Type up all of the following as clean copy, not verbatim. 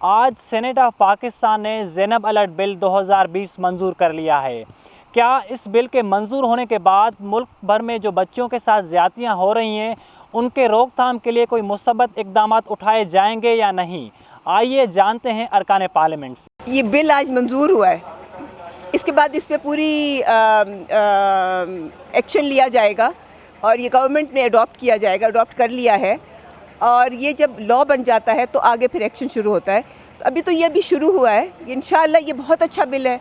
آج senate of Pakistan نے زینب alert بل 2020 منظور کر لیا ہے۔ کیا اس بل کے منظور ہونے کے بعد ملک بھر میں جو بچوں کے ساتھ زیادتیاں ہو رہی ہیں ان کے روک تھام کے لیے کوئی مثبت اقدامات اٹھائے جائیں گے یا نہیں؟ آئیے جانتے ہیں ارکان پارلیمنٹ سے۔ یہ بل آج منظور ہوا ہے، اس کے بعد اس پہ پوری ایکشن لیا جائے گا اور یہ گورنمنٹ نے اڈاپٹ کر لیا ہے، اور یہ جب لاء بن جاتا ہے تو آگے پھر ایکشن شروع ہوتا ہے۔ تو ابھی تو یہ ابھی شروع ہوا ہے، انشاءاللہ یہ بہت اچھا بل ہے۔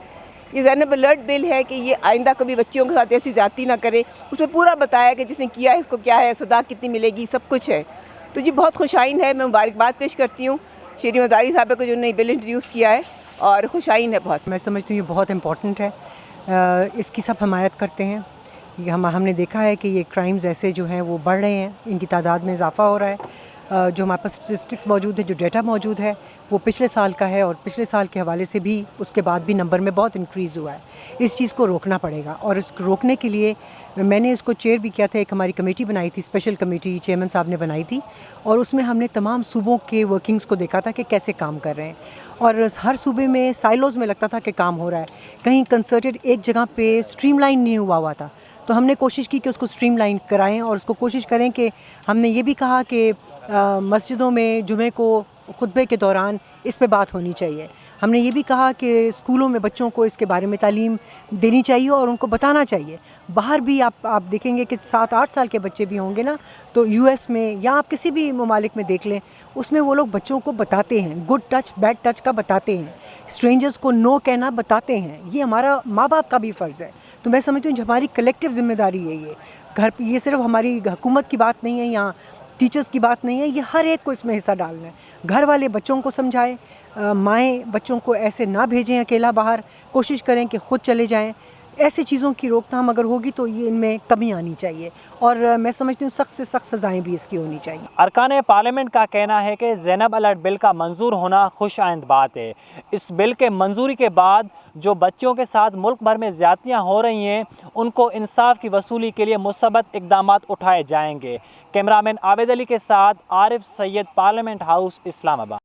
یہ زینب الرٹ بل ہے کہ یہ آئندہ کبھی بچیوں کے ساتھ ایسی زیادتی نہ کرے، اس میں پورا بتایا کہ جس نے کیا ہے اس کو کیا ہے، سزا کتنی ملے گی، سب کچھ ہے۔ تو جی بہت خوش آئند ہے، میں مبارکباد پیش کرتی ہوں شیریں مزاری صاحبہ کو جنہوں نے بل انٹروڈیوس کیا ہے، اور خوش آئند ہے بہت۔ میں سمجھتی ہوں یہ بہت امپورٹنٹ ہے، اس کی سب حمایت کرتے ہیں۔ یہ ہم نے دیکھا ہے کہ یہ کرائمز ایسے جو ہیں وہ بڑھ رہے ہیں، ان کی تعداد میں اضافہ ہو رہا ہے۔ جو ہمارے پاس اسٹیٹسٹکس موجود ہے، جو ڈیٹا موجود ہے وہ پچھلے سال کا ہے، اور پچھلے سال کے حوالے سے بھی اس کے بعد بھی نمبر میں بہت انکریز ہوا ہے۔ اس چیز کو روکنا پڑے گا، اور اس کو روکنے کے لیے میں نے اس کو چیئر بھی کیا تھا۔ ایک ہماری کمیٹی بنائی تھی، اسپیشل کمیٹی چیئرمین صاحب نے بنائی تھی، اور اس میں ہم نے تمام صوبوں کے ورکنگز کو دیکھا تھا کہ کیسے کام کر رہے ہیں، اور ہر صوبے میں سائلوز میں لگتا تھا کہ کام ہو رہا ہے، کہیں کنسرٹڈ ایک جگہ پہ اسٹریم لائن نہیں ہوا تھا۔ تو ہم نے کوشش کی کہ اس کو اسٹریم لائن کرائیں، اور اس کو کوشش کریں کہ ہم نے یہ بھی کہا کہ مسجدوں میں جمعے کو خطبے کے دوران اس پہ بات ہونی چاہیے۔ ہم نے یہ بھی کہا کہ اسکولوں میں بچوں کو اس کے بارے میں تعلیم دینی چاہیے اور ان کو بتانا چاہیے۔ باہر بھی آپ دیکھیں گے کہ 7-8 سال کے بچے بھی ہوں گے نا، تو یو ایس میں یا آپ کسی بھی ممالک میں دیکھ لیں، اس میں وہ لوگ بچوں کو بتاتے ہیں، گڈ ٹچ بیڈ ٹچ کا بتاتے ہیں، اسٹرینجرز کو نو کہنا بتاتے ہیں۔ یہ ہمارا ماں باپ کا بھی فرض ہے۔ تو میں سمجھتی ہوں ہماری کلیکٹیو ذمہ داری ہے یہ صرف ہماری حکومت کی بات نہیں ہے، یہاں ٹیچرز کی بات نہیں ہے، یہ ہر ایک کو اس میں حصہ ڈالنا ہے۔ گھر والے بچوں کو سمجھائیں، مائیں بچوں کو ایسے نہ بھیجیں اکیلا باہر، کوشش کریں کہ خود چلے جائیں۔ ایسی چیزوں کی روک تھام اگر ہوگی تو یہ ان میں کمی آنی چاہیے، اور میں سمجھتی ہوں سخت سے سخت سزائیں بھی اس کی ہونی چاہیے۔ ارکان پارلیمنٹ کا کہنا ہے کہ زینب الرٹ بل کا منظور ہونا خوش آئند بات ہے۔ اس بل کے منظوری کے بعد جو بچوں کے ساتھ ملک بھر میں زیادتیاں ہو رہی ہیں ان کو انصاف کی وصولی کے لیے مثبت اقدامات اٹھائے جائیں گے۔ کیمرامین عابد علی کے ساتھ عارف سید، پارلیمنٹ ہاؤس، اسلام آباد۔